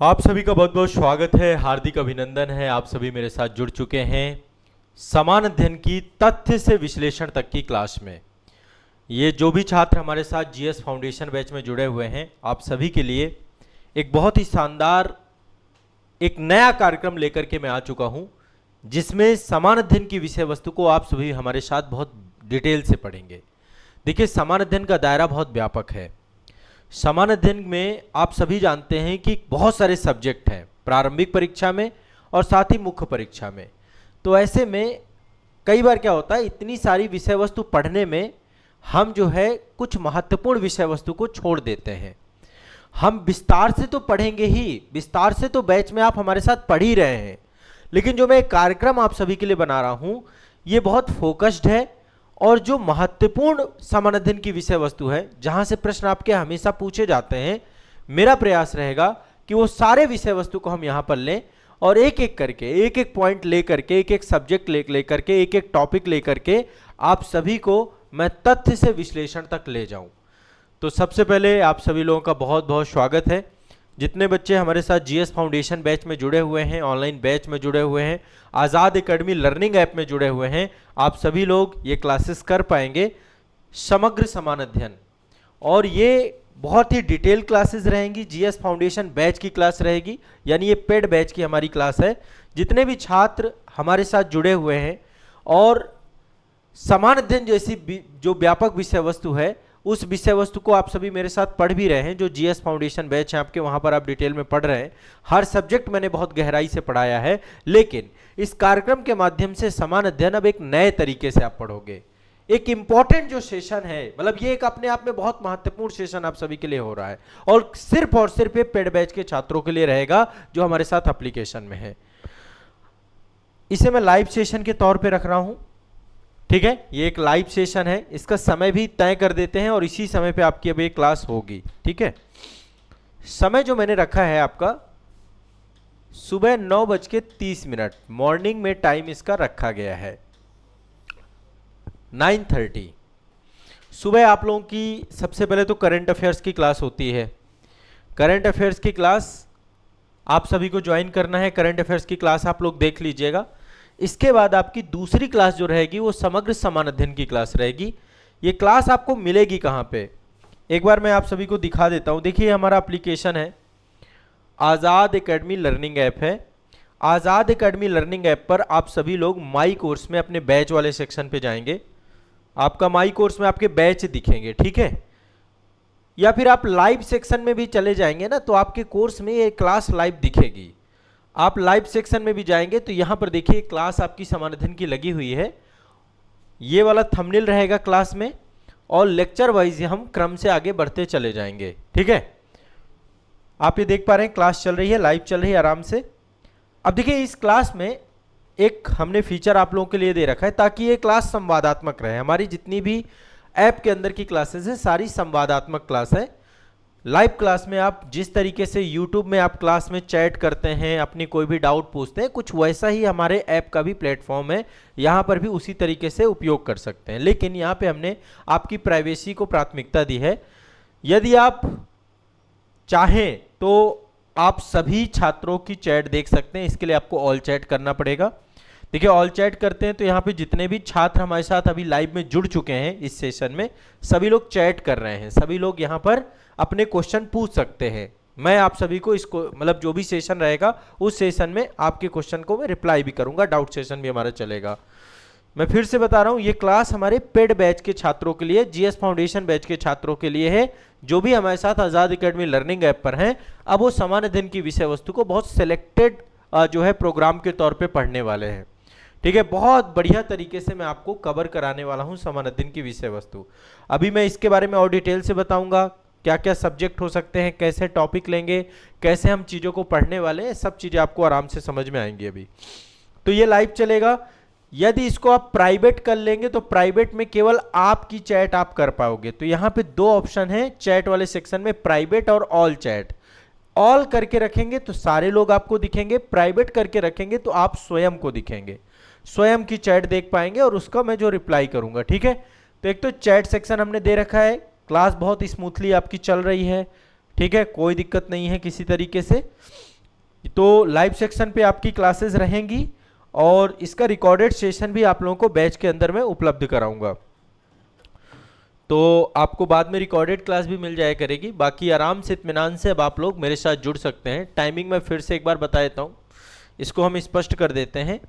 आप सभी का बहुत बहुत स्वागत है, हार्दिक अभिनंदन है। आप सभी मेरे साथ जुड़ चुके हैं समान अध्ययन की तथ्य से विश्लेषण तक की क्लास में। ये जो भी छात्र हमारे साथ जीएस फाउंडेशन बैच में जुड़े हुए हैं, आप सभी के लिए एक बहुत ही शानदार एक नया कार्यक्रम लेकर के मैं आ चुका हूं, जिसमें समान अध्ययन की विषय वस्तु को आप सभी हमारे साथ बहुत डिटेल से पढ़ेंगे। देखिए, समान अध्ययन का दायरा बहुत व्यापक है। समान अध्ययन में आप सभी जानते हैं कि बहुत सारे सब्जेक्ट हैं प्रारंभिक परीक्षा में और साथ ही मुख्य परीक्षा में। तो ऐसे में कई बार क्या होता है, इतनी सारी विषय वस्तु पढ़ने में हम जो है कुछ महत्वपूर्ण विषय वस्तु को छोड़ देते हैं। हम विस्तार से तो पढ़ेंगे ही, विस्तार से तो बैच में आप हमारे साथ पढ़ ही रहे हैं, लेकिन जो मैं एक कार्यक्रम आप सभी के लिए बना रहा हूं ये बहुत फोकस्ड है और जो महत्वपूर्ण समान अध्ययन की विषय वस्तु है, जहां से प्रश्न आपके हमेशा पूछे जाते हैं, मेरा प्रयास रहेगा कि वो सारे विषय वस्तु को हम यहां पर लें और एक एक करके, एक एक पॉइंट ले करके, एक एक सब्जेक्ट ले करके, एक एक टॉपिक ले करके आप सभी को मैं तथ्य से विश्लेषण तक ले जाऊं। तो सबसे पहले आप सभी लोगों का बहुत बहुत स्वागत है। जितने बच्चे हमारे साथ जीएस फाउंडेशन बैच में जुड़े हुए हैं, ऑनलाइन बैच में जुड़े हुए हैं, आज़ाद एकेडमी लर्निंग ऐप में जुड़े हुए हैं, आप सभी लोग ये क्लासेस कर पाएंगे समग्र समान अध्ययन। और ये बहुत ही डिटेल क्लासेस रहेंगी। जीएस फाउंडेशन बैच की क्लास रहेगी, यानी ये पेड बैच की हमारी क्लास है। जितने भी छात्र हमारे साथ जुड़े हुए हैं और समान अध्ययन जैसी जो व्यापक विषय वस्तु है, उस विषय वस्तु को आप सभी मेरे साथ पढ़ भी रहे हैं। जो जीएस फाउंडेशन बैच है आपके, वहां पर आप डिटेल में पढ़ रहे हैं। हर सब्जेक्ट मैंने बहुत गहराई से पढ़ाया है, लेकिन इस कार्यक्रम के माध्यम से समान अध्ययन अब एक नए तरीके से आप पढ़ोगे। एक इंपॉर्टेंट जो सेशन है, मतलब ये एक अपने आप में बहुत महत्वपूर्ण सेशन आप सभी के लिए हो रहा है और सिर्फ ये पेड बैच के छात्रों के लिए रहेगा जो हमारे साथ एप्लीकेशन में है। इसे मैं लाइव सेशन के तौर पर रख रहा हूं, ठीक है। ये एक लाइव सेशन है, इसका समय भी तय कर देते हैं और इसी समय पे आपकी अब एक क्लास होगी, ठीक है। समय जो मैंने रखा है आपका सुबह 9:30, मॉर्निंग में टाइम इसका रखा गया है 9:30। सुबह आप लोगों की सबसे पहले तो करंट अफेयर्स की क्लास होती है। करंट अफेयर्स की क्लास आप सभी को ज्वाइन करना है। करंट अफेयर्स की क्लास आप लोग देख लीजिएगा। इसके बाद आपकी दूसरी क्लास जो रहेगी वो समग्र समान अध्ययन की क्लास रहेगी। ये क्लास आपको मिलेगी कहाँ पे, एक बार मैं आप सभी को दिखा देता हूँ। देखिए, हमारा एप्लीकेशन है, आज़ाद एकेडमी लर्निंग ऐप है। आज़ाद एकेडमी लर्निंग ऐप पर आप सभी लोग माई कोर्स में अपने बैच वाले सेक्शन पे जाएंगे। आपका माई कोर्स में आपके बैच दिखेंगे, ठीक है। या फिर आप लाइव सेक्शन में भी चले जाएंगे ना, तो आपके कोर्स में ये क्लास लाइव दिखेगी। आप लाइव सेक्शन में भी जाएंगे तो यहां पर देखिए क्लास आपकी समान अध्ययन की लगी हुई है। ये वाला थंबनेल रहेगा क्लास में और लेक्चर वाइज हम क्रम से आगे बढ़ते चले जाएंगे, ठीक है। आप ये देख पा रहे हैं क्लास चल रही है, लाइव चल रही है आराम से। अब देखिए, इस क्लास में एक हमने फीचर आप लोगों के लिए दे रखा है ताकि ये क्लास संवादात्मक रहे। हमारी जितनी भी ऐप के अंदर की क्लासेस है सारी संवादात्मक क्लास है। लाइव क्लास में आप जिस तरीके से YouTube में आप क्लास में चैट करते हैं, अपनी कोई भी डाउट पूछते हैं, कुछ वैसा ही हमारे ऐप का भी प्लेटफॉर्म है। यहाँ पर भी उसी तरीके से उपयोग कर सकते हैं, लेकिन यहाँ पे हमने आपकी प्राइवेसी को प्राथमिकता दी है। यदि आप चाहें तो आप सभी छात्रों की चैट देख सकते हैं। इसके लिए आपको ऑल चैट करना पड़ेगा। देखिए, ऑल चैट करते हैं तो यहाँ पे जितने भी छात्र हमारे साथ अभी लाइव में जुड़ चुके हैं इस सेशन में, सभी लोग चैट कर रहे हैं। सभी लोग यहाँ पर अपने क्वेश्चन पूछ सकते हैं। मैं आप सभी को इसको, मतलब जो भी सेशन रहेगा उस सेशन में आपके क्वेश्चन को मैं रिप्लाई भी करूंगा। डाउट सेशन भी हमारा चलेगा। मैं फिर से बता रहा हूँ, ये क्लास हमारे पेड बैच के छात्रों के लिए, जीएस फाउंडेशन बैच के छात्रों के लिए है जो भी हमारे साथ आज़ाद एकेडमी लर्निंग ऐप पर हैं। अब वो समान अध्ययन की विषय वस्तु को बहुत सिलेक्टेड जो है प्रोग्राम के तौर पर पढ़ने वाले हैं, ठीक है। बहुत बढ़िया तरीके से मैं आपको कवर कराने वाला हूं समान अध्ययन की विषय वस्तु। अभी मैं इसके बारे में और डिटेल से बताऊंगा, क्या क्या सब्जेक्ट हो सकते हैं, कैसे टॉपिक लेंगे, कैसे हम चीज़ों को पढ़ने वाले हैं, सब चीज़ें आपको आराम से समझ में आएंगी। अभी तो ये लाइव चलेगा। यदि इसको आप प्राइवेट कर लेंगे तो प्राइवेट में केवल आपकी चैट आप कर पाओगे। तो यहाँ पे दो ऑप्शन है चैट वाले सेक्शन में, प्राइवेट और ऑल चैट। ऑल करके रखेंगे तो सारे लोग आपको दिखेंगे, प्राइवेट करके रखेंगे तो आप स्वयं को दिखेंगे, स्वयं की चैट देख पाएंगे और उसका मैं जो रिप्लाई करूंगा, ठीक है। तो एक तो चैट सेक्शन हमने दे रखा है। क्लास बहुत स्मूथली आपकी चल रही है, ठीक है, कोई दिक्कत नहीं है किसी तरीके से। तो लाइव सेक्शन पे आपकी क्लासेस रहेंगी और इसका रिकॉर्डेड सेशन भी आप लोगों को बैच के अंदर में उपलब्ध कराऊंगा। तो आपको बाद में रिकॉर्डेड क्लास भी मिल जाया करेगी। बाकी आराम से इत्मीनान से अब आप लोग मेरे साथ जुड़ सकते हैं। टाइमिंग मैं फिर से एक बार बता देता हूँ, इसको हम स्पष्ट कर देते हैं।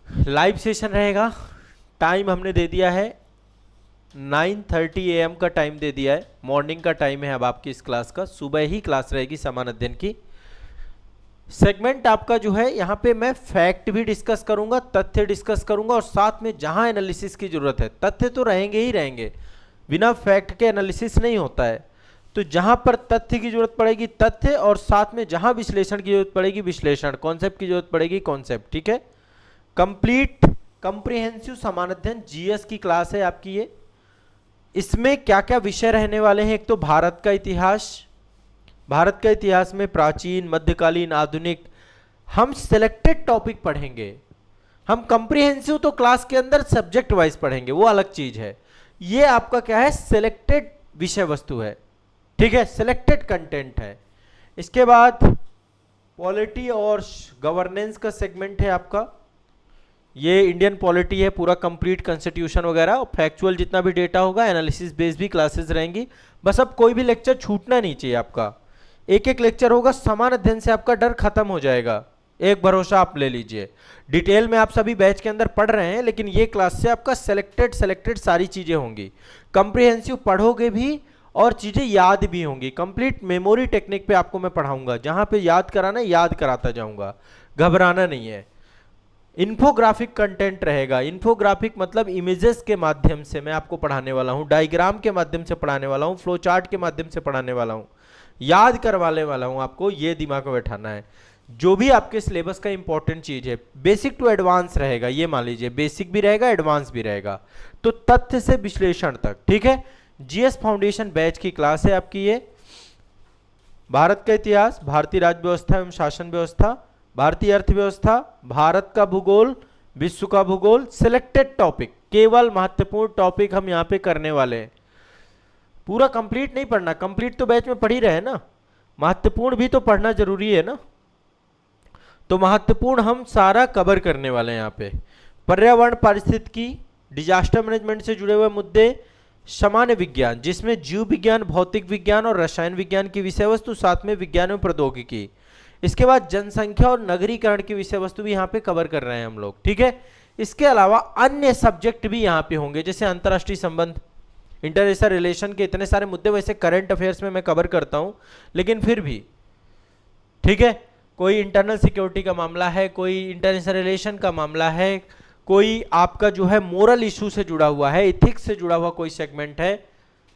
लाइव सेशन रहेगा, टाइम हमने दे दिया है 9:30 AM का टाइम दे दिया है, मॉर्निंग का टाइम है अब आपकी इस क्लास का। सुबह ही क्लास रहेगी समान अध्ययन की। सेगमेंट आपका जो है यहाँ पे मैं फैक्ट भी डिस्कस करूंगा, तथ्य डिस्कस करूंगा और साथ में जहां एनालिसिस की जरूरत है, तथ्य तो रहेंगे ही रहेंगे, बिना फैक्ट के एनालिसिस नहीं होता है। तो जहां पर तथ्य की जरूरत पड़ेगी तथ्य, और साथ में जहां विश्लेषण की जरूरत पड़ेगी विश्लेषण, कॉन्सेप्ट की जरूरत पड़ेगी कॉन्सेप्ट। ठीक है, कंप्लीट कॉम्प्रिहेंसिव समान अध्ययन जीएस की क्लास है आपकी ये। इसमें क्या क्या विषय रहने वाले हैं? एक तो भारत का इतिहास, भारत का इतिहास में प्राचीन, मध्यकालीन, आधुनिक, हम सिलेक्टेड टॉपिक पढ़ेंगे। हम कॉम्प्रिहेंसिव तो क्लास के अंदर सब्जेक्ट वाइज पढ़ेंगे, वो अलग चीज है। ये आपका क्या है? सिलेक्टेड विषय वस्तु है। ठीक है, सिलेक्टेड कंटेंट है। इसके बाद पॉलिटी और गवर्नेंस का सेगमेंट है आपका। ये इंडियन पॉलिटी है, पूरा कंप्लीट कॉन्स्टिट्यूशन वगैरह, और फैक्चुअल जितना भी डेटा होगा, एनालिसिस बेस्ड भी क्लासेस रहेंगी। बस अब कोई भी लेक्चर छूटना नहीं चाहिए आपका, एक एक लेक्चर होगा। समान अध्ययन से आपका डर खत्म हो जाएगा, एक भरोसा आप ले लीजिए। डिटेल में आप सभी बैच के अंदर पढ़ रहे हैं, लेकिन ये क्लास से आपका सिलेक्टेड सारी चीजें होंगी। कंप्रिहेंसिव पढ़ोगे भी और चीजें याद भी होंगी। कंप्लीट मेमोरी टेक्निक पे आपको मैं पढ़ाऊंगा, जहां पे याद कराना है याद कराता जाऊंगा, घबराना नहीं है। इन्फोग्राफिक कंटेंट रहेगा। इन्फोग्राफिक मतलब इमेजेस के माध्यम से मैं आपको पढ़ाने वाला हूं, डायग्राम के माध्यम से पढ़ाने वाला हूं, फ्लो चार्ट के माध्यम से पढ़ाने वाला हूं, याद करवाने वाला हूं आपको। ये दिमाग में बैठाना है। जो भी आपके सिलेबस का इंपॉर्टेंट चीज है, बेसिक टू एडवांस रहेगा, ये मान लीजिए, बेसिक भी रहेगा एडवांस भी रहेगा, तो तथ्य से विश्लेषण तक। ठीक है, जीएस फाउंडेशन बैच की क्लास है आपकी ये। भारत का इतिहास, भारतीय राज्य व्यवस्था एवं शासन व्यवस्था, भारतीय अर्थव्यवस्था, भारत का भूगोल, विश्व का भूगोल, सिलेक्टेड टॉपिक, केवल महत्वपूर्ण टॉपिक हम यहाँ पे करने वाले हैं। पूरा कंप्लीट नहीं पढ़ना, कंप्लीट तो बैच में पढ़ ही रहे ना, महत्वपूर्ण भी तो पढ़ना जरूरी है ना। तो महत्वपूर्ण हम सारा कवर करने वाले हैं यहाँ पे। पर्यावरण, पारिस्थितिकी, डिजास्टर मैनेजमेंट से जुड़े हुए मुद्दे, सामान्य विज्ञान जिसमें जीव विज्ञान, भौतिक विज्ञान और रसायन विज्ञान की विषय वस्तु, साथ में विज्ञान एवं प्रौद्योगिकी। इसके बाद जनसंख्या और नगरीकरण की विषय वस्तु भी यहाँ पे कवर कर रहे हैं हम लोग। ठीक है, इसके अलावा अन्य सब्जेक्ट भी यहाँ पे होंगे, जैसे अंतरराष्ट्रीय संबंध, इंटरनेशनल रिलेशन के इतने सारे मुद्दे। वैसे करंट अफेयर्स में मैं कवर करता हूँ, लेकिन फिर भी ठीक है, कोई इंटरनल सिक्योरिटी का मामला है, कोई इंटरनेशनल रिलेशन का मामला है, कोई आपका जो है मोरल इशू से जुड़ा हुआ है, इथिक्स से जुड़ा हुआ कोई सेगमेंट है,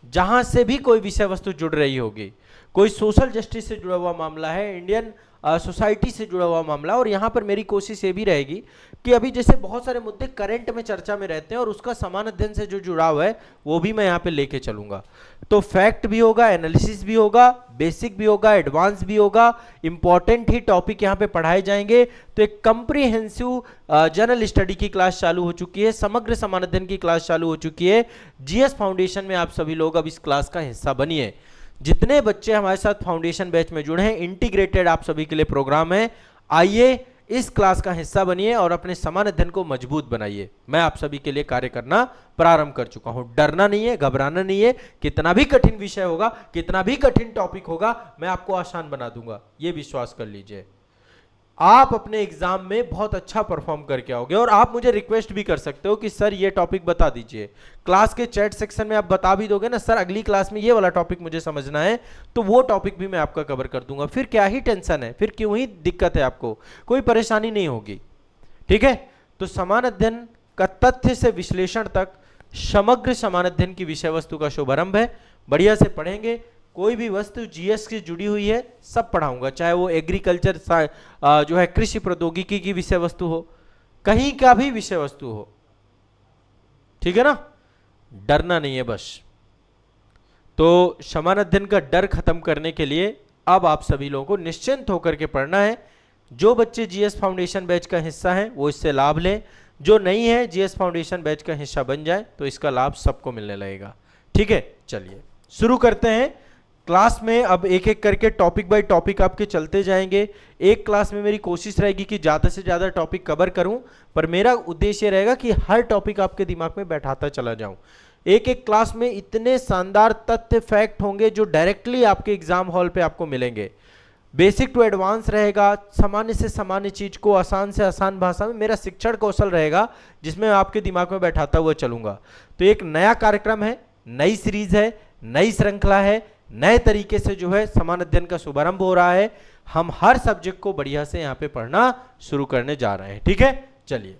जहां से भी कोई विषय वस्तु जुड़ रही होगी, कोई सोशल जस्टिस से जुड़ा हुआ मामला है, इंडियन सोसाइटी से जुड़ा हुआ मामला। और यहाँ पर मेरी कोशिश ये भी रहेगी कि अभी जैसे बहुत सारे मुद्दे करंट में चर्चा में रहते हैं और उसका समान अध्ययन से जो जुड़ाव है वो भी मैं यहाँ पे लेके चलूंगा। तो फैक्ट भी होगा, एनालिसिस भी होगा, बेसिक भी होगा, एडवांस भी होगा, इंपॉर्टेंट ही टॉपिक यहाँ पे पढ़ाए जाएंगे। तो एक कंप्रिहेंसिव जनरल स्टडी की क्लास चालू हो चुकी है, समग्र समान अध्ययन की क्लास चालू हो चुकी है जीएस फाउंडेशन में। आप सभी लोग अब इस क्लास का हिस्सा बनिए। जितने बच्चे हमारे साथ फाउंडेशन बैच में जुड़े हैं, इंटीग्रेटेड आप सभी के लिए प्रोग्राम है। आइए इस क्लास का हिस्सा बनिए और अपने समान अध्ययन को मजबूत बनाइए। मैं आप सभी के लिए कार्य करना प्रारंभ कर चुका हूं। डरना नहीं है, घबराना नहीं है। कितना भी कठिन विषय होगा, कितना भी कठिन टॉपिक होगा, मैं आपको आसान बना दूंगा, ये विश्वास कर लीजिए। आप अपने एग्जाम में बहुत अच्छा परफॉर्म करके आओगे। और आप मुझे रिक्वेस्ट भी कर सकते हो कि सर ये टॉपिक बता दीजिए। क्लास के चैट सेक्शन में आप बता भी दोगे ना, सर अगली क्लास में ये वाला टॉपिक मुझे समझना है, तो वो टॉपिक भी मैं आपका कवर कर दूंगा। फिर क्या ही टेंशन है, फिर क्यों ही दिक्कत है, आपको कोई परेशानी नहीं होगी। ठीक है, तो समान अध्ययन का तथ्य से विश्लेषण तक समग्र समान अध्ययन की विषय वस्तु का शुभारंभ है। बढ़िया से पढ़ेंगे। कोई भी वस्तु जीएस की जुड़ी हुई है सब पढ़ाऊंगा, चाहे वो एग्रीकल्चर जो है कृषि प्रौद्योगिकी की विषय वस्तु हो, कहीं का भी विषय वस्तु हो। ठीक है ना, डरना नहीं है बस। तो समान अध्ययन का डर खत्म करने के लिए अब आप सभी लोगों को निश्चिंत होकर के पढ़ना है। जो बच्चे जीएस फाउंडेशन बैच का हिस्सा हैं वो इससे लाभ लें, जो नहीं है जीएस फाउंडेशन बैच का हिस्सा बन जाए तो इसका लाभ सबको मिलने लगेगा। ठीक है, चलिए शुरू करते हैं। क्लास में अब एक एक करके टॉपिक बाय टॉपिक आपके चलते जाएंगे। एक क्लास में मेरी कोशिश रहेगी कि ज़्यादा से ज़्यादा टॉपिक कवर करूं, पर मेरा उद्देश्य रहेगा कि हर टॉपिक आपके दिमाग में बैठाता चला जाऊं। एक एक क्लास में इतने शानदार तथ्य फैक्ट होंगे जो डायरेक्टली आपके एग्जाम हॉल पे आपको मिलेंगे। बेसिक टू एडवांस रहेगा, सामान्य से सामान्य चीज को आसान से आसान भाषा में मेरा शिक्षण कौशल रहेगा, जिसमें आपके दिमाग में बैठाता हुआ चलूंगा। तो एक नया कार्यक्रम है, नई सीरीज है, नई श्रृंखला है, नए तरीके से जो है समान अध्ययन का शुभारंभ हो रहा है। हम हर सब्जेक्ट को बढ़िया से यहाँ पे पढ़ना शुरू करने जा रहे हैं। ठीक है, चलिए।